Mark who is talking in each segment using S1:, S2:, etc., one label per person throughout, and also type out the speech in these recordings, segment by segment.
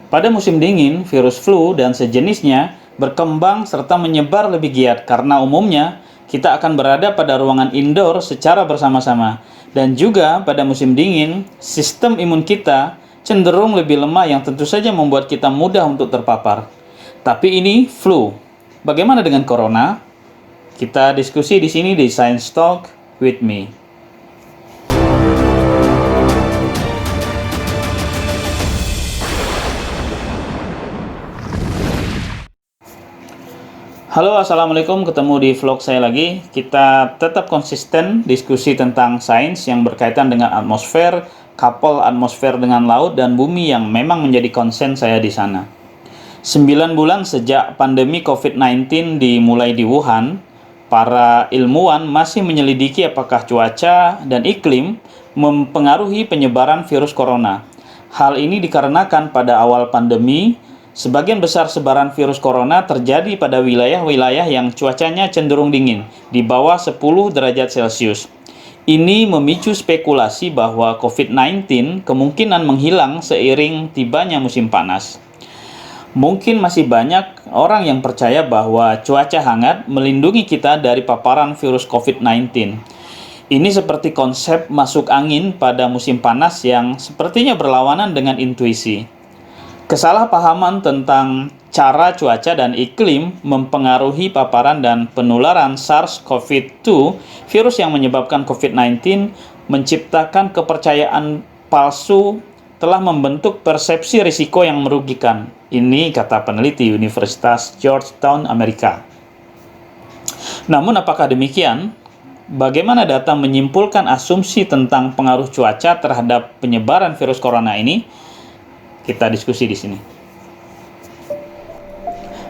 S1: Pada musim dingin, virus flu dan sejenisnya berkembang serta menyebar lebih giat karena umumnya kita akan berada pada ruangan indoor secara bersama-sama. Dan juga pada musim dingin, sistem imun kita cenderung lebih lemah yang tentu saja membuat kita mudah untuk terpapar. Tapi ini flu. Bagaimana dengan corona? Kita diskusi di sini di Science Talk with me. Halo, assalamualaikum. Ketemu di vlog saya lagi. Kita tetap konsisten diskusi tentang sains yang berkaitan dengan atmosfer, couple atmosfer dengan laut dan bumi yang memang menjadi konsen saya di sana. 9 bulan sejak pandemi COVID-19 dimulai di Wuhan, para ilmuwan masih menyelidiki apakah cuaca dan iklim mempengaruhi penyebaran virus corona. Hal ini dikarenakan pada awal pandemi, sebagian besar sebaran virus corona terjadi pada wilayah-wilayah yang cuacanya cenderung dingin, di bawah 10 derajat Celcius. Ini memicu spekulasi bahwa COVID-19 kemungkinan menghilang seiring tibanya musim panas. Mungkin masih banyak orang yang percaya bahwa cuaca hangat melindungi kita dari paparan virus COVID-19. Ini seperti konsep masuk angin pada musim panas yang sepertinya berlawanan dengan intuisi. Kesalahpahaman tentang cara cuaca dan iklim mempengaruhi paparan dan penularan SARS-CoV-2, virus yang menyebabkan COVID-19, menciptakan kepercayaan palsu telah membentuk persepsi risiko yang merugikan. Ini kata peneliti Universitas Georgetown, Amerika. Namun apakah demikian? Bagaimana data menyimpulkan asumsi tentang pengaruh cuaca terhadap penyebaran virus corona ini? Kita diskusi di sini.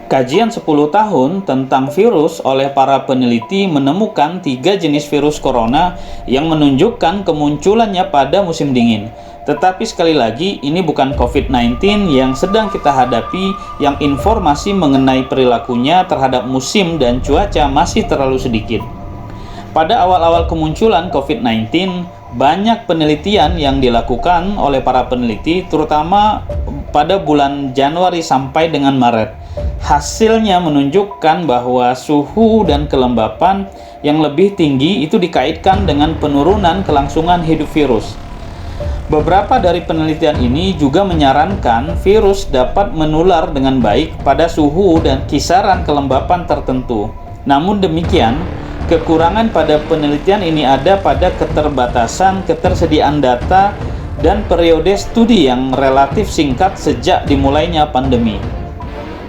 S1: Kajian 10 tahun tentang virus oleh para peneliti menemukan 3 jenis virus corona yang menunjukkan kemunculannya pada musim dingin. Tetapi sekali lagi, ini bukan COVID-19 yang sedang kita hadapi, yang informasi mengenai perilakunya terhadap musim dan cuaca masih terlalu sedikit. Pada awal-awal kemunculan COVID-19, banyak penelitian yang dilakukan oleh para peneliti, terutama pada bulan Januari sampai dengan Maret. Hasilnya menunjukkan bahwa suhu dan kelembapan yang lebih tinggi itu dikaitkan dengan penurunan kelangsungan hidup virus. Beberapa dari penelitian ini juga menyarankan virus dapat menular dengan baik pada suhu dan kisaran kelembapan tertentu. Namun demikian, kekurangan pada penelitian ini ada pada keterbatasan ketersediaan data dan periode studi yang relatif singkat sejak dimulainya pandemi.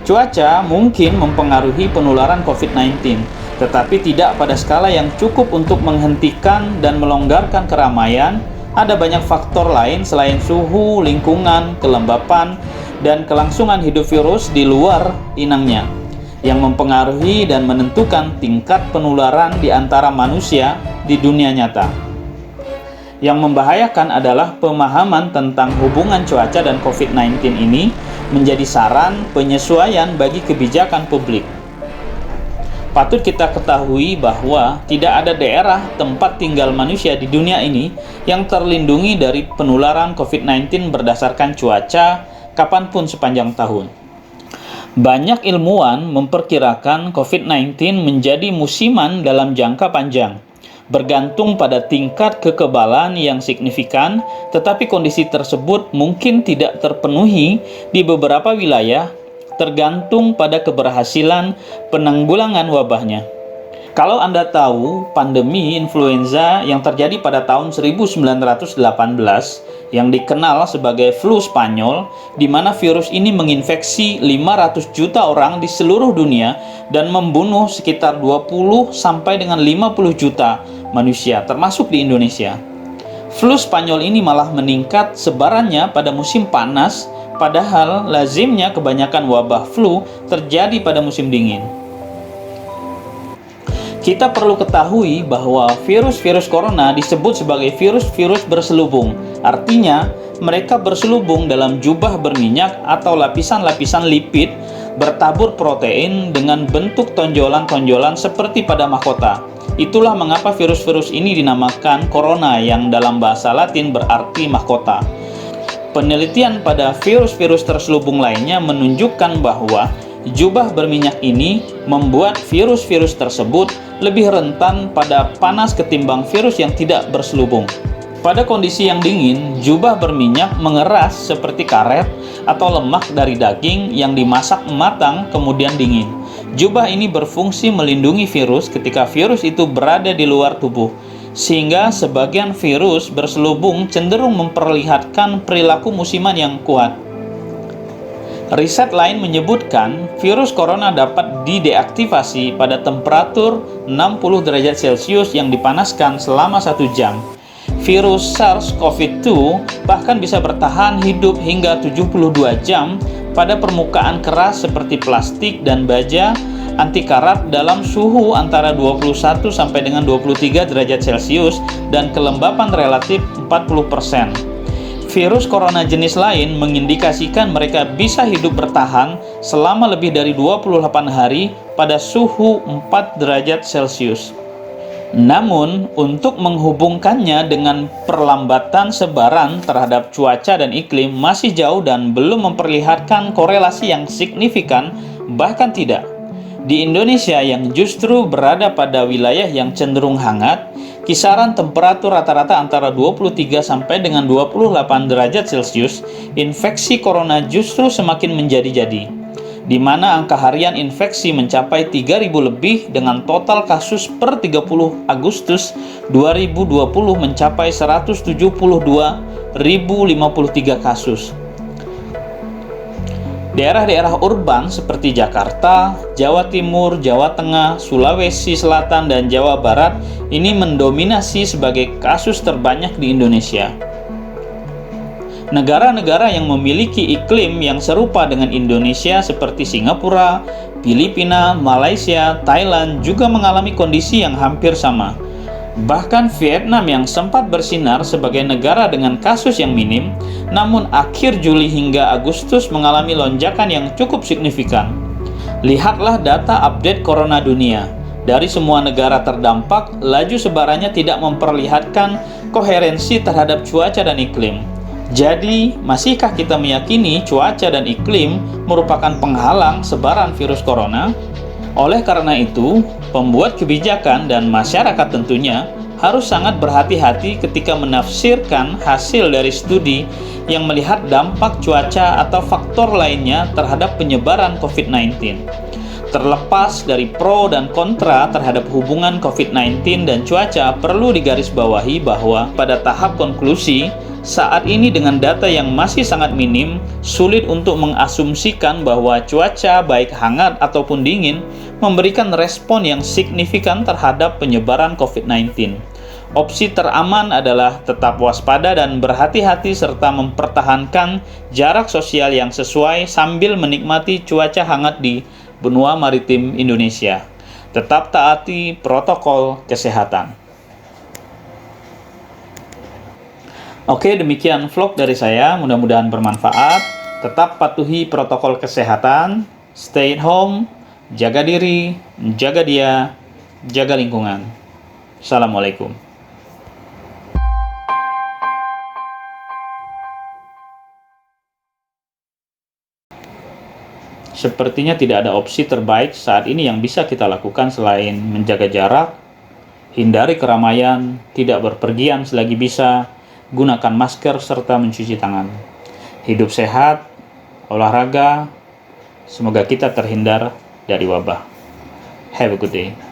S1: Cuaca mungkin mempengaruhi penularan COVID-19, tetapi tidak pada skala yang cukup untuk menghentikan dan melonggarkan keramaian. Ada banyak faktor lain selain suhu, lingkungan, kelembapan, dan kelangsungan hidup virus di luar inangnya yang mempengaruhi dan menentukan tingkat penularan di antara manusia di dunia nyata. Yang membahayakan adalah pemahaman tentang hubungan cuaca dan COVID-19 ini menjadi saran penyesuaian bagi kebijakan publik. Patut kita ketahui bahwa tidak ada daerah tempat tinggal manusia di dunia ini yang terlindungi dari penularan COVID-19 berdasarkan cuaca kapanpun sepanjang tahun. Banyak ilmuwan memperkirakan COVID-19 menjadi musiman dalam jangka panjang, bergantung pada tingkat kekebalan yang signifikan, tetapi kondisi tersebut mungkin tidak terpenuhi di beberapa wilayah, tergantung pada keberhasilan penanggulangan wabahnya. Kalau Anda tahu, pandemi influenza yang terjadi pada tahun 1918 yang dikenal sebagai flu Spanyol, di mana virus ini menginfeksi 500 juta orang di seluruh dunia dan membunuh sekitar 20 sampai dengan 50 juta manusia, termasuk di Indonesia. Flu Spanyol ini malah meningkat sebarannya pada musim panas, padahal lazimnya kebanyakan wabah flu terjadi pada musim dingin. Kita perlu ketahui bahwa virus-virus corona disebut sebagai virus-virus berselubung. Artinya, mereka berselubung dalam jubah berminyak atau lapisan-lapisan lipid bertabur protein dengan bentuk tonjolan-tonjolan seperti pada mahkota. Itulah mengapa virus-virus ini dinamakan corona yang dalam bahasa Latin berarti mahkota. Penelitian pada virus-virus terselubung lainnya menunjukkan bahwa jubah berminyak ini membuat virus-virus tersebut lebih rentan pada panas ketimbang virus yang tidak berselubung. Pada kondisi yang dingin, jubah berminyak mengeras seperti karet atau lemak dari daging yang dimasak matang kemudian dingin. Jubah ini berfungsi melindungi virus ketika virus itu berada di luar tubuh, sehingga sebagian virus berselubung cenderung memperlihatkan perilaku musiman yang kuat. Riset lain menyebutkan virus corona dapat dideaktivasi pada temperatur 60 derajat Celcius yang dipanaskan selama 1 jam. Virus SARS-CoV-2 bahkan bisa bertahan hidup hingga 72 jam pada permukaan keras seperti plastik dan baja anti karat dalam suhu antara 21 sampai dengan 23 derajat Celcius dan kelembapan relatif 40%. Virus corona jenis lain mengindikasikan mereka bisa hidup bertahan selama lebih dari 28 hari pada suhu 4 derajat Celcius. Namun, untuk menghubungkannya dengan perlambatan sebaran terhadap cuaca dan iklim masih jauh dan belum memperlihatkan korelasi yang signifikan, bahkan tidak. Di Indonesia yang justru berada pada wilayah yang cenderung hangat, kisaran temperatur rata-rata antara 23 sampai dengan 28 derajat Celcius, infeksi corona justru semakin menjadi-jadi, di mana angka harian infeksi mencapai 3.000 lebih dengan total kasus per 30 Agustus 2020 mencapai 172.053 kasus. Daerah-daerah urban seperti Jakarta, Jawa Timur, Jawa Tengah, Sulawesi Selatan, dan Jawa Barat ini mendominasi sebagai kasus terbanyak di Indonesia. Negara-negara yang memiliki iklim yang serupa dengan Indonesia seperti Singapura, Filipina, Malaysia, Thailand juga mengalami kondisi yang hampir sama. Bahkan Vietnam yang sempat bersinar sebagai negara dengan kasus yang minim, namun akhir Juli hingga Agustus mengalami lonjakan yang cukup signifikan. Lihatlah data update corona dunia. Dari semua negara terdampak, laju sebarannya tidak memperlihatkan koherensi terhadap cuaca dan iklim. Jadi, masihkah kita meyakini cuaca dan iklim merupakan penghalang sebaran virus corona? Oleh karena itu, pembuat kebijakan dan masyarakat tentunya harus sangat berhati-hati ketika menafsirkan hasil dari studi yang melihat dampak cuaca atau faktor lainnya terhadap penyebaran COVID-19. Terlepas dari pro dan kontra terhadap hubungan COVID-19 dan cuaca, perlu digarisbawahi bahwa pada tahap konklusi, saat ini dengan data yang masih sangat minim, sulit untuk mengasumsikan bahwa cuaca baik hangat ataupun dingin memberikan respon yang signifikan terhadap penyebaran COVID-19. Opsi teraman adalah tetap waspada dan berhati-hati serta mempertahankan jarak sosial yang sesuai sambil menikmati cuaca hangat di benua maritim Indonesia. Tetap taati protokol kesehatan. Oke, demikian vlog dari saya. Mudah-mudahan bermanfaat. Tetap patuhi protokol kesehatan. Stay at home. Jaga diri, jaga dia, jaga lingkungan. Assalamualaikum. Sepertinya tidak ada opsi terbaik saat ini yang bisa kita lakukan selain menjaga jarak, hindari keramaian, tidak berpergian selagi bisa, gunakan masker, serta mencuci tangan. Hidup sehat, olahraga, semoga kita terhindar dari wabah. Have a good day.